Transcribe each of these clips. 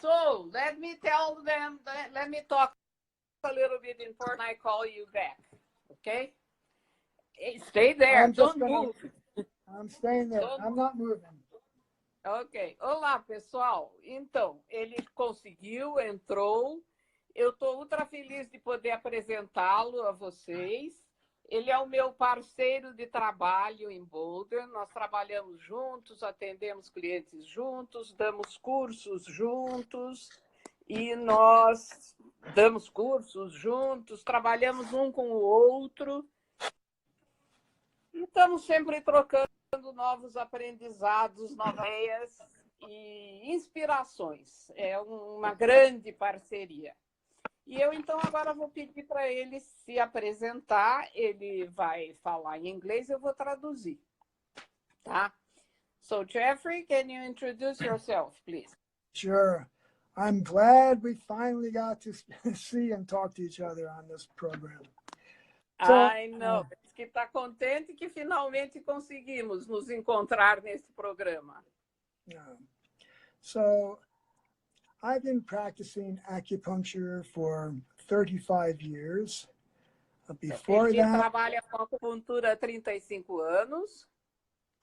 So let me tell them, let me talk a little bit in Portuguese and I call you back, okay? Stay there, don't move. I'm staying there, I'm not moving. Ok. Olá, pessoal. Então, ele conseguiu, entrou. Eu estou ultra feliz de poder apresentá-lo a vocês. Ele é o meu parceiro de trabalho em Boulder. Nós trabalhamos juntos, atendemos clientes juntos, damos cursos juntos e nós damos cursos juntos, trabalhamos um com o outro e estamos sempre trocando novos aprendizados, novas ideias e inspirações. É uma grande parceria. E eu, então, agora vou pedir para ele se apresentar. Ele vai falar em inglês, eu vou traduzir. Tá? So, Jeffrey, can you introduce yourself, please? Sure. I'm glad we finally got to see and talk to each other on this program. So, I know. Diz que está contente que finalmente conseguimos nos encontrar nesse programa. Yeah. So, I've been practicing acupuncture for 35 years. Before Ele that, trabalha com acupuntura há 35 anos.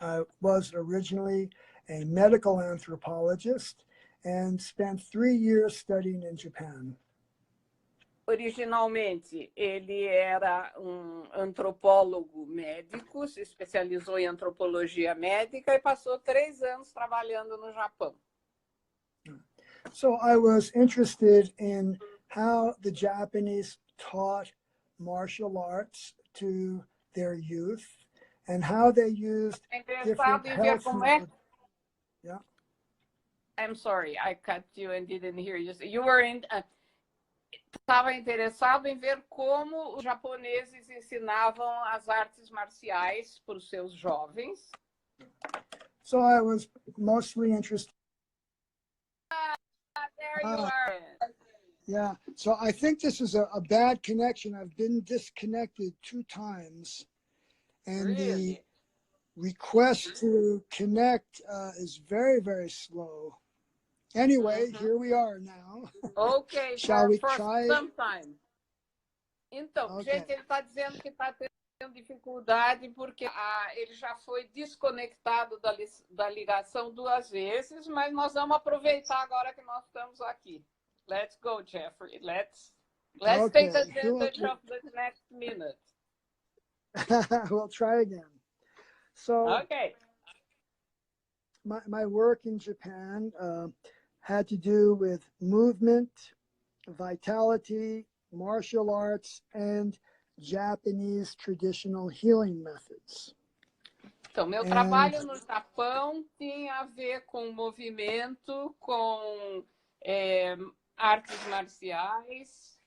I was originally a medical anthropologist and spent 3 years studying in Japan. Originalmente, ele era um antropólogo médico, se especializou em antropologia médica e passou 3 anos trabalhando no Japão. So I was interested in how the Japanese taught martial arts to their youth and how they used different health methods. Yeah. I'm sorry, I cut you and didn't hear you. You were in... Estava interessado em ver como os japoneses ensinavam as artes marciais para os seus jovens. So I was mostly interested. There you are. Yeah, so I think this is a bad connection. I've been disconnected 2 times. And Really? the request to connect is very, very slow. Anyway, here we are now. Ok, Shall we for try? some time. Então, Okay. gente, ele está dizendo que está tendo dificuldade porque ele já foi desconectado da ligação 2 vezes, mas nós vamos aproveitar agora que nós estamos aqui. Let's go, Jeffrey. Let's Okay. take advantage of the next minute. We'll try again. So, Okay. my work in Japan had to do with movement, vitality, martial arts, and Japanese traditional healing methods. Então, meu trabalho no Japão tinha a ver com movimento, com artes marciais.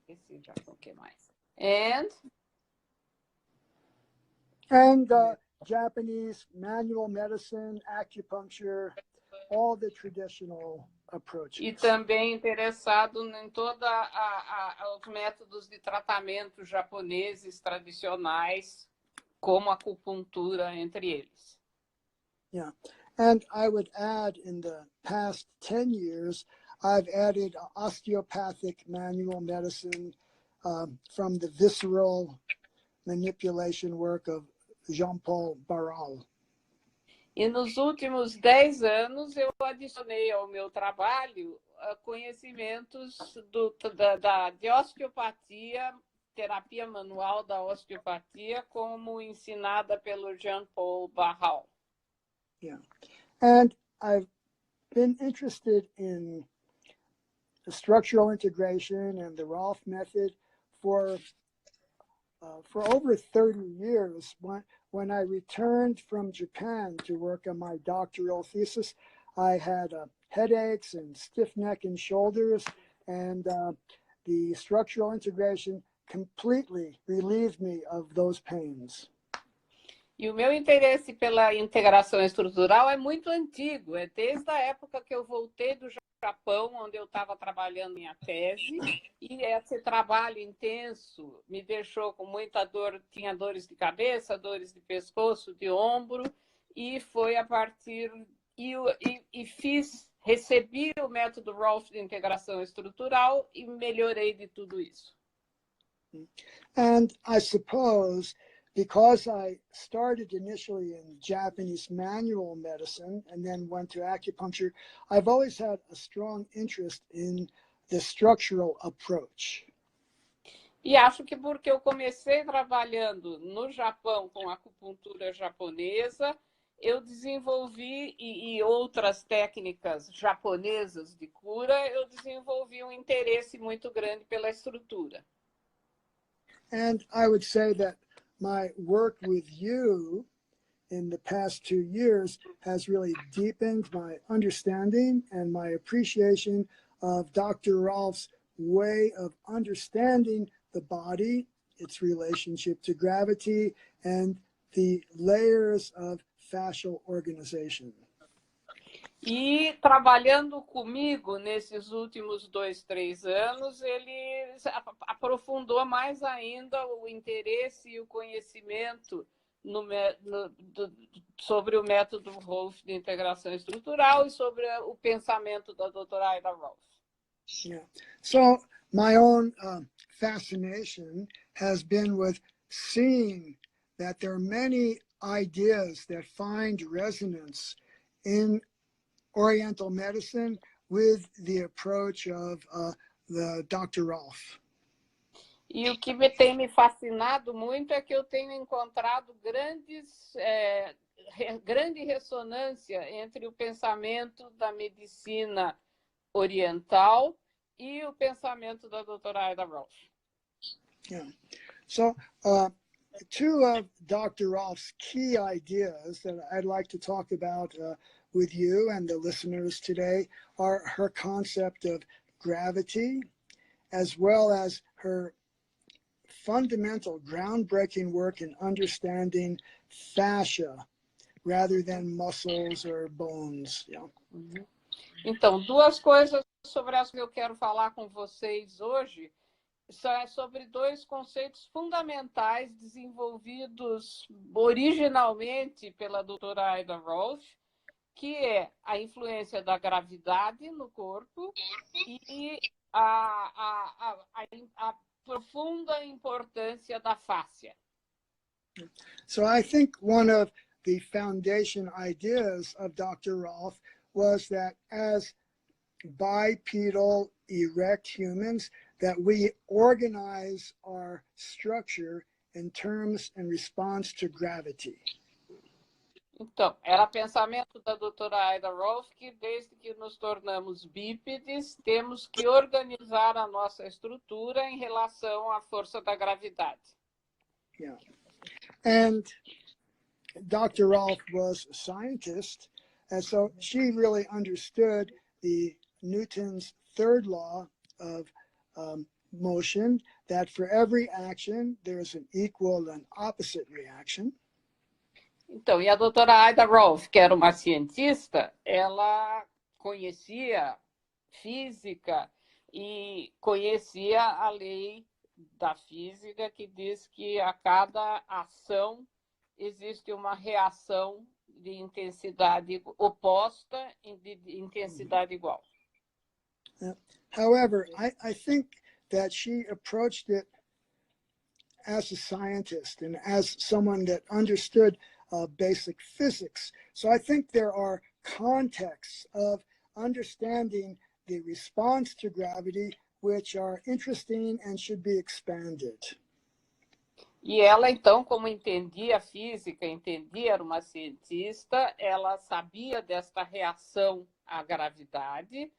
Esqueci já o que mais. And Japanese manual medicine, acupuncture, all the traditional approaches. E também interessado em todos os métodos de tratamento japoneses tradicionais, como a acupuntura entre eles. Yeah, and I would add in the past 10 years, I've added osteopathic manual medicine from the visceral manipulation work of Jean-Paul Barral. E nos últimos 10 anos, eu adicionei ao meu trabalho conhecimentos de osteopatia, terapia manual da osteopatia, como ensinada pelo Jean-Paul Barral. Yeah, and I've been interested in the structural integration and the Rolf method for over 30 years. When I returned from Japan to work on my doctoral thesis, I had headaches and stiff neck and shoulders, and the structural integration completely relieved me of those pains. E o meu interesse pela integração estrutural é muito antigo, é desde a época que eu voltei do Japão, onde eu estava trabalhando minha tese, e esse trabalho intenso me deixou com muita dor, tinha dores de cabeça, dores de pescoço, de ombro, e foi a partir... E fiz recebi o método Rolf de integração estrutural e melhorei de tudo isso. And I suppose because I started initially in Japanese manual medicine and then went to acupuncture, I've always had a strong interest in the structural approach. E acho que porque eu comecei trabalhando no Japão com acupuntura japonesa, eu desenvolvi, e outras técnicas japonesas de cura, eu desenvolvi um interesse muito grande pela estrutura. And I would say that my work with you in the past 2 years has really deepened my understanding and my appreciation of Dr. Rolf's way of understanding the body, its relationship to gravity, and the layers of fascial organization. E trabalhando comigo nesses últimos 2, 3 anos, ele aprofundou mais ainda o interesse e o conhecimento sobre o método Rolf de integração estrutural e sobre o pensamento da doutora Aida Rolf. Yeah. So my own fascination has been with seeing that there are many ideas that find resonance in Oriental medicine with the approach of the Dr. Rolf. E o que tem me fascinado muito é que eu tenho encontrado grande ressonância entre o pensamento da medicina oriental e o pensamento da doutora Aida Rolf. Yeah. So two of Dr. Rolf's key ideas that I'd like to talk about with you and the listeners today are her concept of gravity, as well as her fundamental groundbreaking work in understanding fascia rather than muscles or bones. Yeah. Uhum. Então, 2 coisas sobre as que eu quero falar com vocês hoje são sobre 2 conceitos fundamentais desenvolvidos originalmente pela doutora Aida Rolf, que é a influência da gravidade no corpo e a profunda importância da fáscia. So I think one of the foundation ideas of Dr. Rolf was that as bipedal, erect humans, that we organize our structure in terms and response to gravity. Então, era pensamento da doutora Aida Rolf que desde que nos tornamos bípedes, temos que organizar a nossa estrutura em relação à força da gravidade. Yeah. And Dr. Rolf was a scientist, and so she really understood the Newton's third law of motion, that for every action, there is an equal and opposite reaction. Então, e a doutora Aida Rolf, que era uma cientista, ela conhecia física e conhecia a lei da física que diz que a cada ação existe uma reação de intensidade oposta e de intensidade igual. However, I think that she approached it as a scientist and as someone that understood basic physics. So I think there are contexts of understanding the response to gravity which are interesting and should be expanded. E ela, então, como entendia física, era uma cientista, ela sabia desta reação à gravidade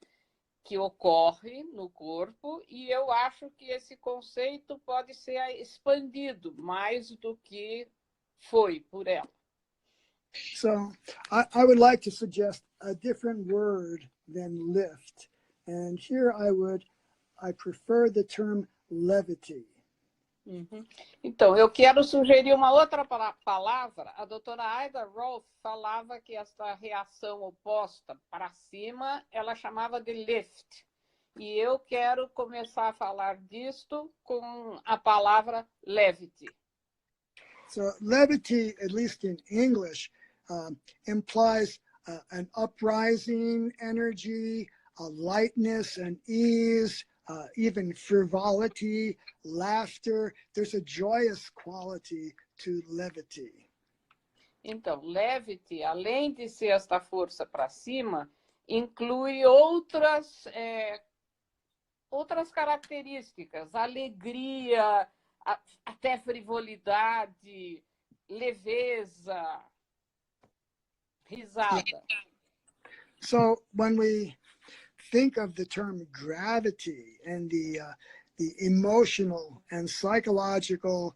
que ocorre no corpo, e eu acho que esse conceito pode ser expandido mais do que foi por ela. So I would like to suggest a different word than lift. And here I prefer the term levity. Uhum. Então, eu quero sugerir uma outra palavra. A doutora Aida Rolf falava que essa reação oposta para cima, ela chamava de lift. E eu quero começar a falar disto com a palavra levity. So levity, at least in English, implies an uprising energy, a lightness and ease, even frivolity, laughter. There's a joyous quality to levity. Então, levity, além de ser esta força para cima, inclui outras características, alegria, até frivolidade, leveza, risada. So when we think of the term gravity and the emotional and psychological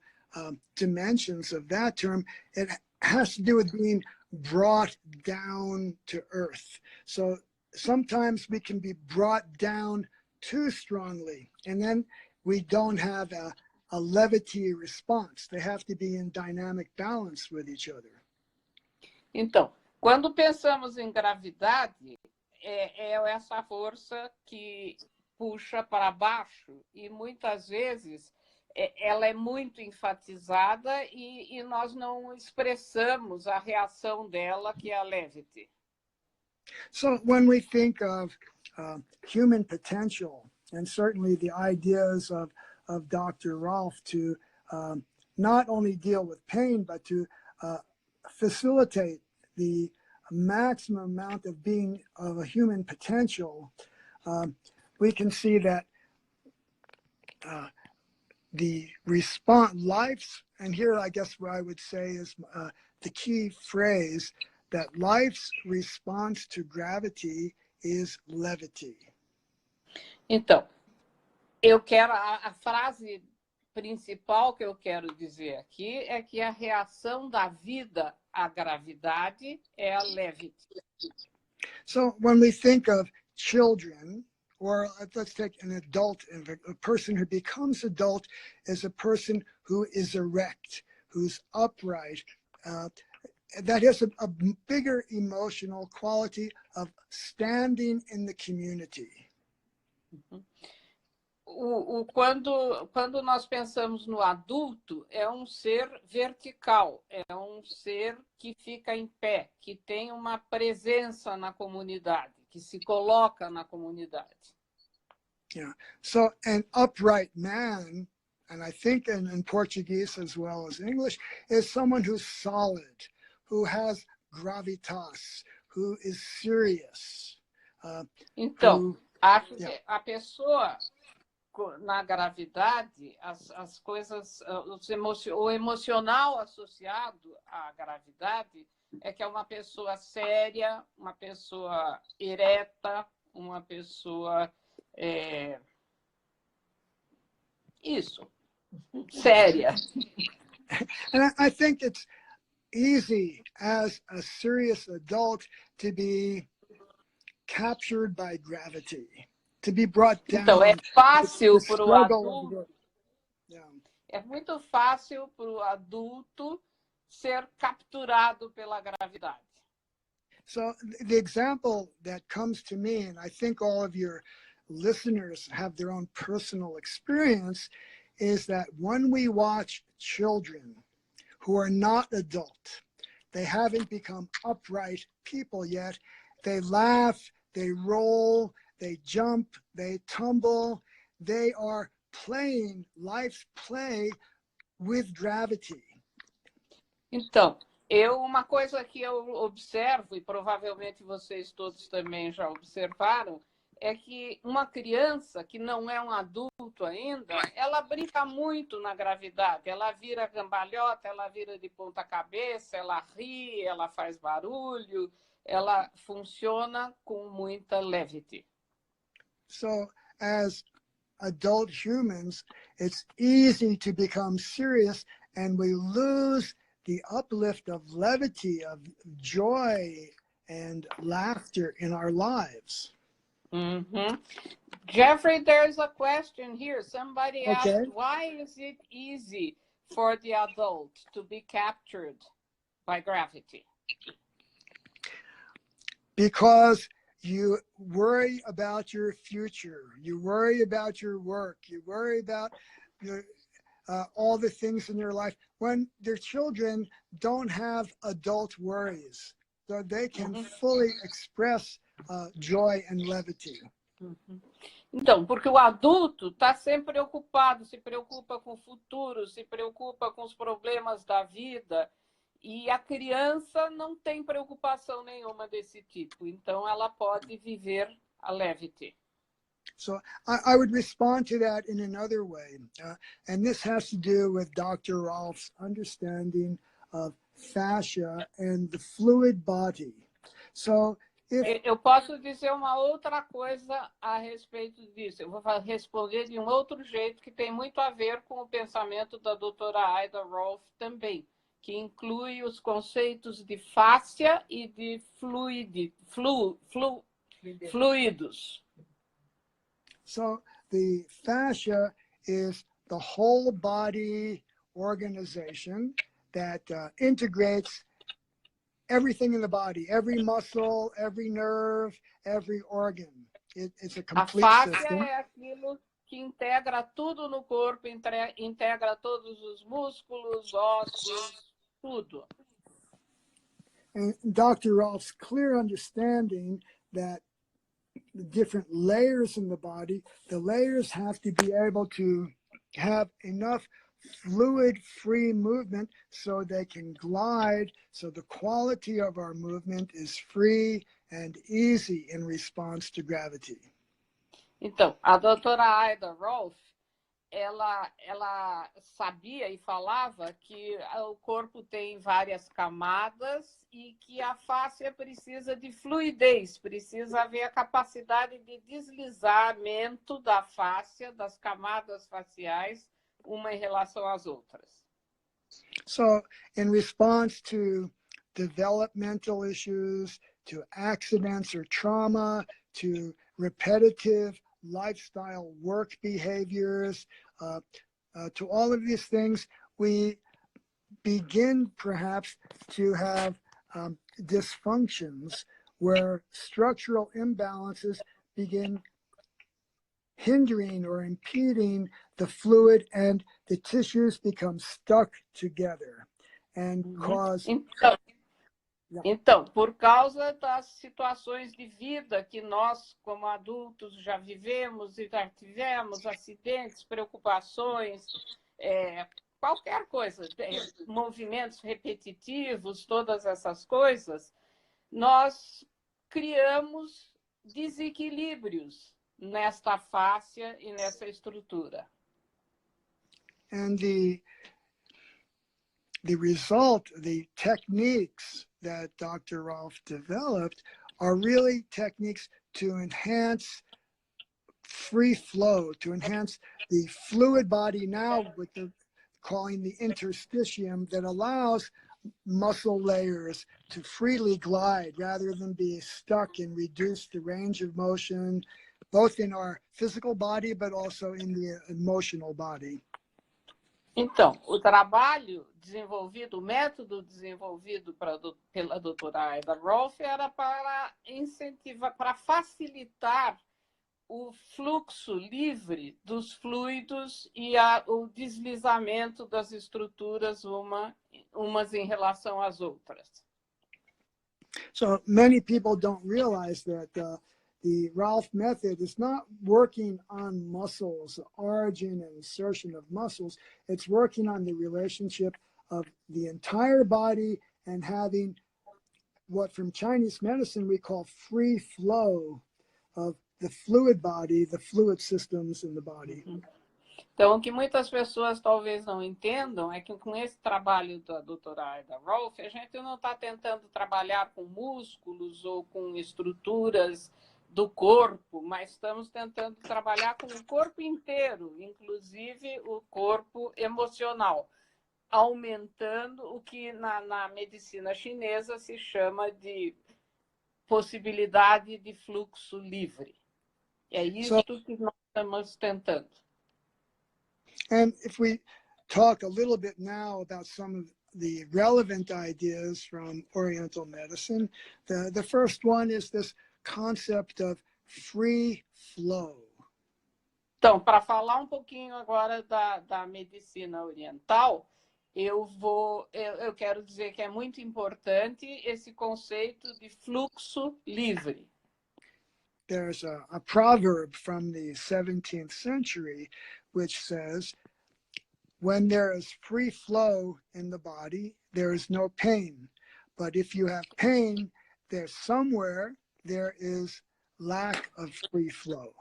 dimensions of that term, it has to do with being brought down to earth. So sometimes we can be brought down too strongly, and then we don't have a levity response. They have to be in dynamic balance with each other. Então, quando pensamos em gravidade, é essa força que puxa para baixo e muitas vezes ela é muito enfatizada e nós não expressamos a reação dela, que é a levity. So when we think of human potential, and certainly the ideas of Dr. Rolf to not only deal with pain, but to facilitate the maximum amount of being of a human potential, we can see that the response, life's, and here I guess what I would say is the key phrase, that life's response to gravity is levity. Então, a frase principal que eu quero dizer aqui é que a reação da vida à gravidade é a levity. So when we think of children, or let's take an adult, a person who becomes adult is a person who is erect, who's upright, that has a bigger emotional quality of standing in the community. Quando nós pensamos no adulto, é um ser vertical, é um ser que fica em pé, que tem uma presença na comunidade, que se coloca na comunidade. Yeah. So an upright man, and I think in Portuguese as well as English, is someone who's solid, who has gravitas, who is serious. Então, acho que a pessoa na gravidade, as coisas, o emocional associado à gravidade é que é uma pessoa séria, uma pessoa ereta, uma pessoa isso, séria. And I think it's easy as a serious adult to be captured by gravity, to be brought down. Então, é fácil para o adulto. Yeah. É muito fácil para o adulto ser capturado pela gravidade. So the example that comes to me, and I think all of your listeners have their own personal experience, is that when we watch children who are not adult, they haven't become upright people yet, they laugh, they roll, they jump, they tumble, they are playing life's play with gravity. Então, uma coisa que eu observo, e provavelmente vocês todos também já observaram, é que uma criança que não é um adulto ainda, ela brinca muito na gravidade. Ela vira cambalhota, ela vira de ponta cabeça, ela ri, ela faz barulho, ela funciona com muita levity. So as adult humans, it's easy to become serious and we lose the uplift of levity, of joy and laughter in our lives. Mm-hmm. Jeffrey, there's a question here. Somebody asked, why is it easy for the adult to be captured by gravity? Because you worry about your future, you worry about your work, you worry about all the things in your life when their children don't have adult worries. so they can fully express joy and levity. Então, porque o adulto está sempre preocupado, se preocupa com o futuro, se preocupa com os problemas da vida, e a criança não tem preocupação nenhuma desse tipo. Então, ela pode viver a levity. So I would respond to that in another way. And this has to do with Dr. Rolf's understanding of fascia and the fluid body. So eu posso dizer uma outra coisa a respeito disso. Eu vou responder de um outro jeito que tem muito a ver com o pensamento da doutora Ida Rolf também, que inclui os conceitos de fáscia e de fluidos. So the fascia is the whole body organization that integrates everything in the body, every muscle, every nerve, every organ. It's a complete system. A fáscia system. É aquilo que integra tudo no corpo, integra todos os músculos, ossos, tudo. And Dr. Rolf's clear understanding that the different layers in the body, the layers have to be able to have enough fluid-free movement so they can glide, so the quality of our movement is free and easy in response to gravity. Então, a doutora Ida Rolf, ela sabia e falava que o corpo tem várias camadas e que a fáscia precisa de fluidez, precisa haver a capacidade de deslizamento da fáscia, das camadas faciais, uma em relação às outras. So, in response to developmental issues, to accidents or trauma, to repetitive lifestyle work behaviors, to all of these things, we begin perhaps to have dysfunctions where structural imbalances begin hindering or impeding the fluid, and the tissues become stuck together and cause... Então, por causa das situações de vida que nós, como adultos, já vivemos e já tivemos, acidentes, preocupações, qualquer coisa, movimentos repetitivos, todas essas coisas, nós criamos desequilíbrios nesta fáscia e nessa estrutura. And the result, the techniques that Dr. Rolf developed are really techniques to enhance free flow, to enhance the fluid body now with the calling the interstitium that allows muscle layers to freely glide rather than be stuck and reduce the range of motion, both in our physical body, but also in the emotional body. Então, o trabalho desenvolvido, o método desenvolvido pela doutora Ida Rolf era para incentivar, para facilitar o fluxo livre dos fluidos e o deslizamento das estruturas umas em relação às outras. So many people don't realize that the Rolf method is not working on muscles, origin and insertion of muscles. It's working on the relationship of the entire body and having what from Chinese medicine we call free flow of the fluid body, the fluid systems in the body. Então, o que muitas pessoas talvez não entendam é que com esse trabalho da doutora Ida Rolf, a gente não está tentando trabalhar com músculos ou com estruturas do corpo, mas estamos tentando trabalhar com o corpo inteiro, inclusive o corpo emocional, aumentando o que na medicina chinesa se chama de possibilidade de fluxo livre. É isso que nós estamos tentando. And if we talk a little bit now about some of the relevant ideas from Oriental medicine, the first one is this concept of free flow. Então, para falar um pouquinho agora da medicina oriental, eu quero dizer que é muito importante esse conceito de fluxo livre. There's a proverb from the 17th century which says, when there is free flow in the body, there is no pain. But if you have pain, there's somewhere there is lack of free flow.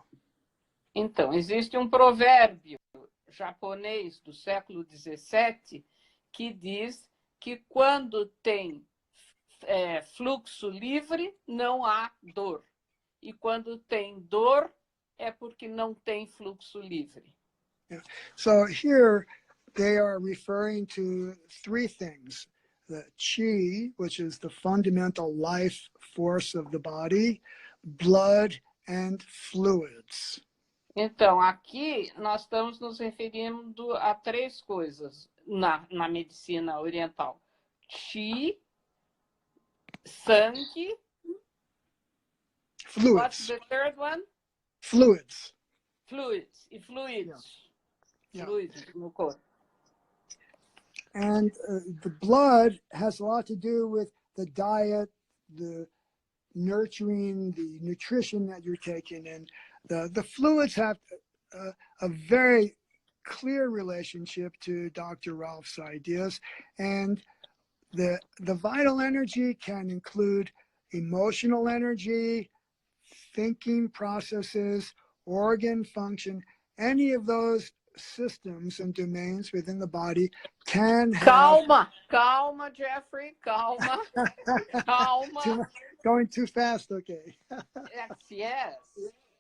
Então, existe um provérbio japonês do século XVII que diz que quando tem fluxo livre, não há dor. E quando tem dor, é porque não tem fluxo livre. Yeah. So here they are referring to three things: the chi, which is the fundamental life force of the body, blood, and fluids. Então, aqui nós estamos nos referindo a três coisas na medicina oriental: chi, sangue. Fluids. What's the third one? Fluids. Fluids. E fluidos. Yeah. Fluidos no corpo. And the blood has a lot to do with the diet, the nurturing, the nutrition that you're taking. And the fluids have a very clear relationship to Dr. Ralph's ideas. And the vital energy can include emotional energy, thinking processes, organ function. Any of those systems and domains within the body can have... Calma, Jeffrey, calma. Going too fast, okay. Yes.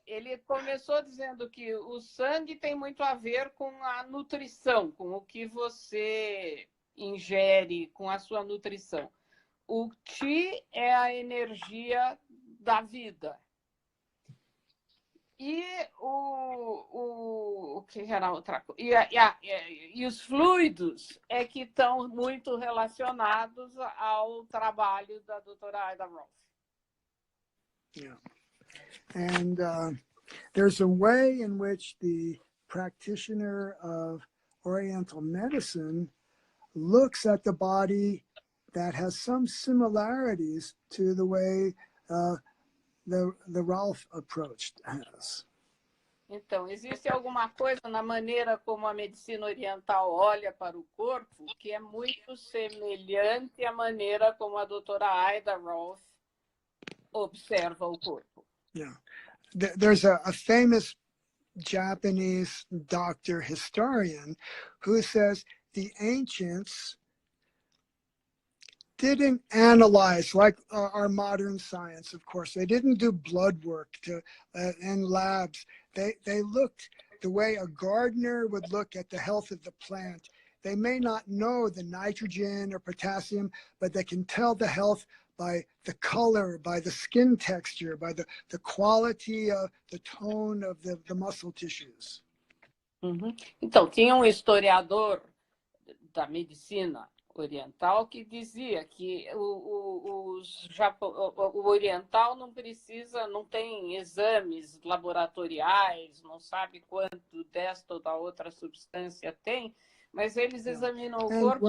Ele começou dizendo que o sangue tem muito a ver com a nutrição, com o que você ingere, com a sua nutrição. O Qi é a energia da vida. E o que era outra coisa? E os fluidos é que estão muito relacionados ao trabalho da doutora Ida Rolf. Yeah. And there's a way in which the practitioner of Oriental medicine looks at the body that has some similarities to the way the Ralph approach has. Então, existe alguma coisa na maneira como a medicina oriental olha para o corpo que é muito semelhante à maneira como a doutora Ida Rolf observa o corpo. Yeah. There's a famous Japanese doctor historian who says the ancients didn't analyze like our modern science, of course. They didn't do blood work in labs. They looked the way a gardener would look at the health of the plant. They may not know the nitrogen or potassium, but they can tell the health by the color, by the skin texture, by the quality of the tone of the muscle tissues. Uhum. Então, tinha um historiador da medicina oriental que dizia que o oriental não precisa, não tem exames laboratoriais, não sabe quanto desta ou da outra substância tem, mas eles examinam o corpo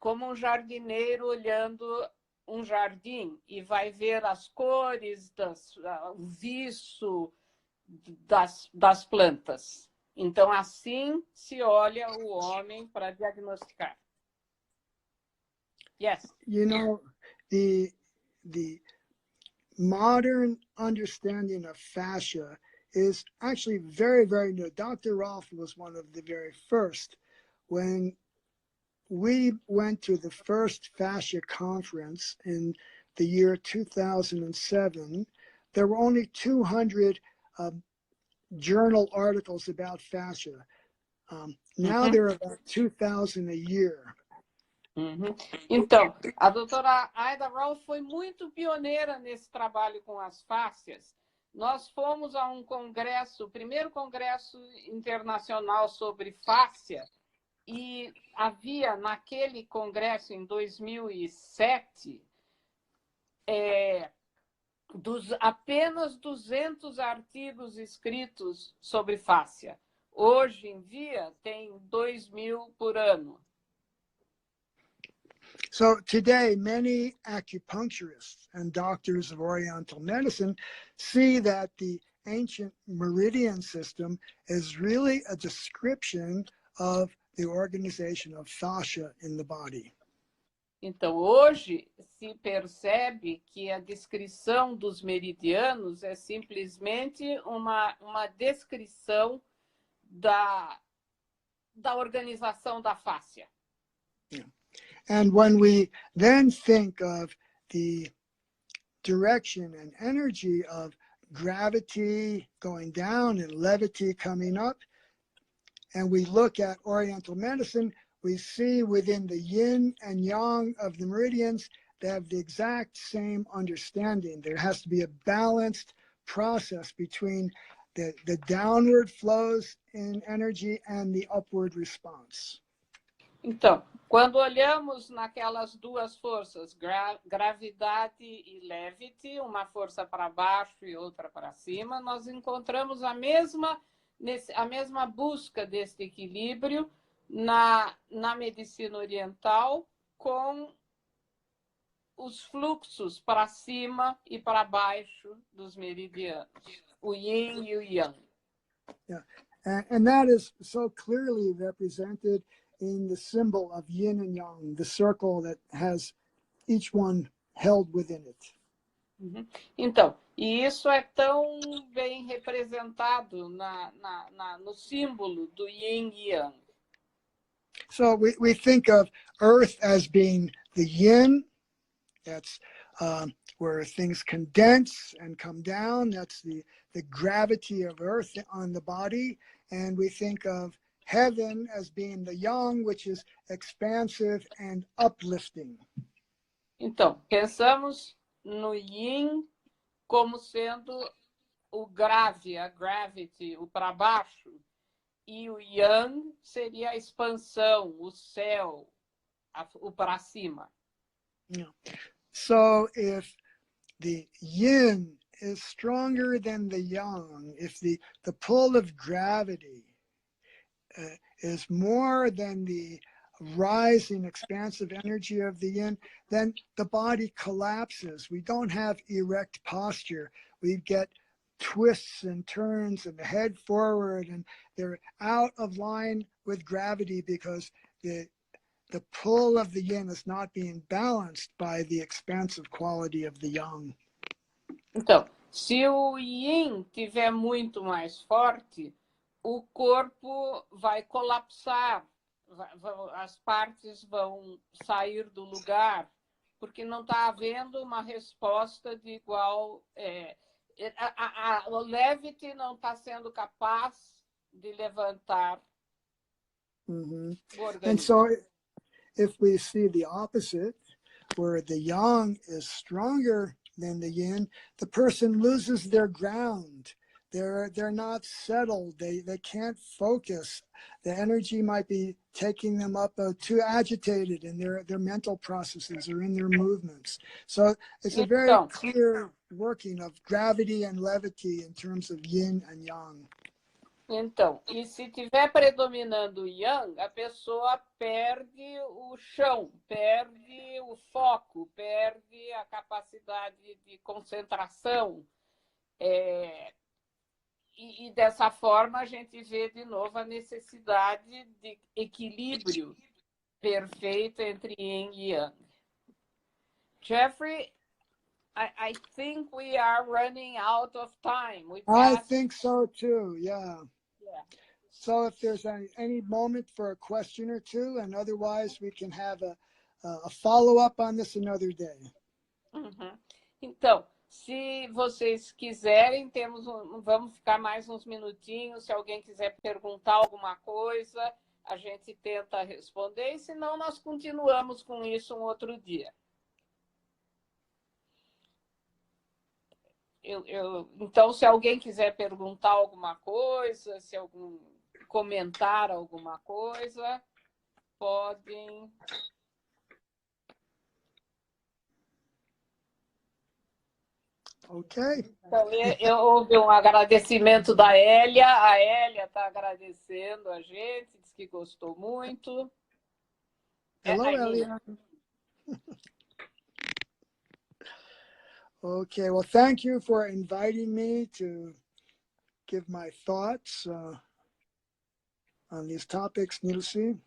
como um jardineiro olhando um jardim e vai ver as cores, o viço das plantas. Então, assim se olha o homem para diagnosticar. Yes. You know, the modern understanding of fascia is actually very, very new. Dr. Rolf was one of the very first. When we went to the first fascia conference in the year 2007, there were only 200 journal articles about fascia. Now there are about 2,000 a year. Uhum. Então, a doutora Ida Rolf foi muito pioneira nesse trabalho com as fáscias. Nós fomos a um congresso, o primeiro congresso internacional sobre fáscia, e havia naquele congresso em 2007 apenas 200 artigos escritos sobre fáscia. hoje em dia tem 2.000 por ano. So today, many acupuncturists and doctors of Oriental medicine see that the ancient meridian system is really a description of the organization of fascia in the body. Então, hoje se percebe que a descrição dos meridianos é simplesmente uma descrição da organização da fáscia. Yeah. And when we then think of the direction and energy of gravity going down and levity coming up, and we look at Oriental medicine, we see within the yin and yang of the meridians, they have the exact same understanding. There has to be a balanced process between the downward flows in energy and the upward response. Então, quando olhamos naquelas duas forças, gravidade e levity, uma força para baixo e outra para cima, nós encontramos a mesma busca desse equilíbrio na medicina oriental, com os fluxos para cima e para baixo dos meridianos, o yin e o yang. Yeah. And that is so clearly represented in the symbol of yin and yang, the circle that has each one held within it. Então, e isso é tão bem representado no símbolo do yin e yang. So we think of Earth as being the yin, that's where things condense and come down. That's the gravity of Earth on the body. And we think of heaven as being the yang, which is expansive and uplifting. Então, pensamos no yin como sendo o grave, a gravity, o para baixo, e o yang seria a expansão, o céu, o para cima. Yeah. So if the yin is stronger than the yang, if the pull of gravity is more than the rising expansive energy of the yin, then the body collapses. We don't have erect posture. We get twists and turns and the head forward, and they're out of line with gravity because the pull of the yin is not being balanced by the expansive quality of the yang. Então, se o yin tiver muito mais forte, o corpo vai colapsar, as partes vão sair do lugar, porque não está havendo uma resposta de igual. O levity não está sendo capaz de levantar o organismo. And so if we see the opposite, where the yang is stronger than the yin, the person loses their ground. They're not settled. They can't focus. The energy might be taking them up too agitated in their mental processes or in their movements. So it's a very clear working of gravity and levity in terms of yin and yang. Então, e se estiver predominando o yang, a pessoa perde o chão, perde o foco, perde a capacidade de concentração. E dessa forma a gente vê de novo a necessidade de equilíbrio perfeito entre yin e yang. Jeffrey, I think we are running out of time. I think so too, yeah. So if there's any moment for a question or two, and otherwise we can have a follow-up on this another day. Então, se vocês quiserem, vamos ficar mais uns minutinhos. Se alguém quiser perguntar alguma coisa, a gente tenta responder, e senão nós continuamos com isso um outro dia. Então, se alguém quiser perguntar alguma coisa, se algum comentar alguma coisa, podem. Okay. Então, houve um agradecimento da Hélia. A Hélia está agradecendo a gente, diz que gostou muito. Hello, Elia. Okay, well, thank you for inviting me to give my thoughts on these topics, Nilce.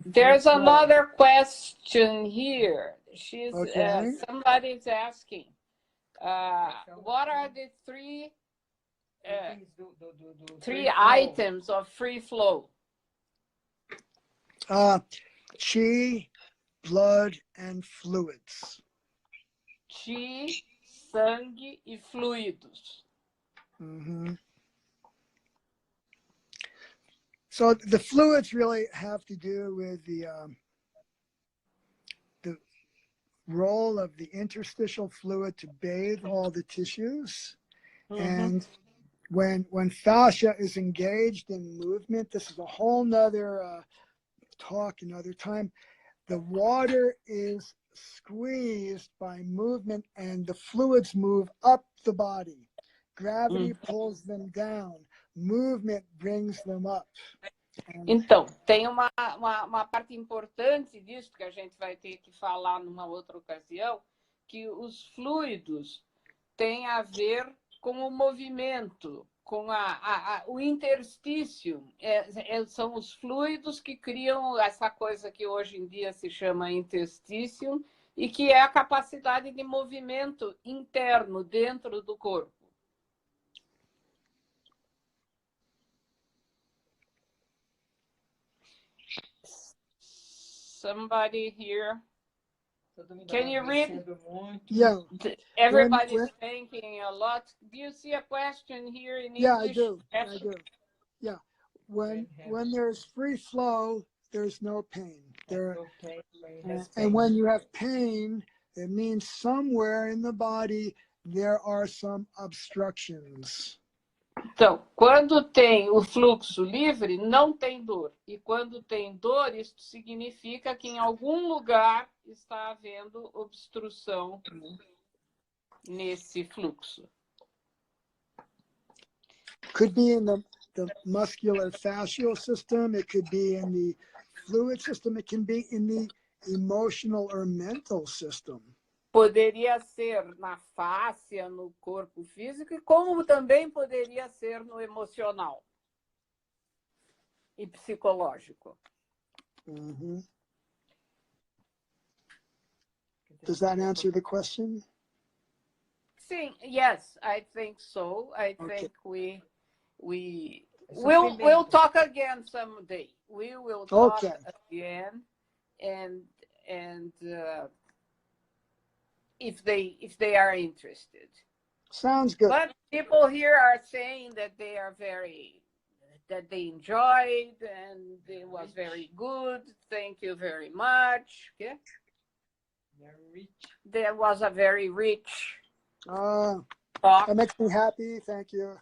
There's another question here. Okay. Somebody's asking, what are the three items of free flow? Chi, blood, and fluids. Chi, sangue e fluidos. Mm-hmm. So the fluids really have to do with the role of the interstitial fluid to bathe all the tissues. Mm-hmm. And when fascia is engaged in movement, this is a whole nother talk another time. The water is squeezed by movement and the fluids move up the body. Gravity pulls them down. Movement brings them up. Então, tem uma parte importante disso que a gente vai ter que falar numa outra ocasião, que os fluidos têm a ver com o movimento, com o interstício. São os fluidos que criam essa coisa que hoje em dia se chama interstício e que é a capacidade de movimento interno dentro do corpo. Somebody here. Can you read? Yeah. Everybody's thinking a lot. Do you see a question here in English? Yeah, I do. I do. Yeah. When there's free flow, there's no pain. And when you have pain, it means somewhere in the body there are some obstructions. Então, quando tem o fluxo livre, não tem dor. E quando tem dor, isso significa que em algum lugar está havendo obstrução nesse fluxo. Could be in the muscular fascial system. It could be in the fluid system. It can be in the emotional or mental system. Poderia ser na fáscia, no corpo físico, e como também poderia ser no emocional e psicológico. Mm-hmm. Does that answer the question? Sim, yes, I think so. I think we'll talk again someday. We will talk again, and if they are interested. Sounds good. But people here are saying that they enjoyed and it was very good. Thank you very much. Okay? There was a very rich talk. That makes me happy. Thank you.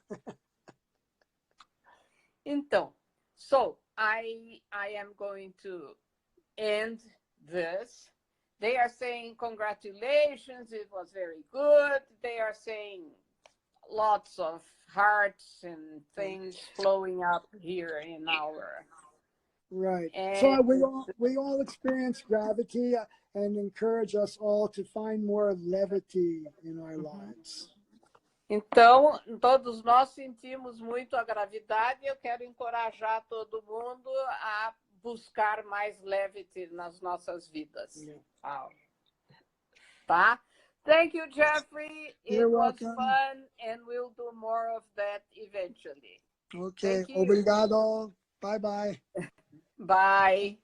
Então, so I am going to end this. They are saying congratulations, it was very good. They are saying lots of hearts and things flowing up here in our... Right. So we all experience gravity and encourage us all to find more levity in our lives. Então, todos nós sentimos muito a gravidade e eu quero encorajar todo mundo a buscar mais levity nas nossas vidas. Wow. Tá? Thank you, Jeffrey. You're welcome. It was fun, and we'll do more of that eventually. Okay. Obrigado. Bye-bye. Bye.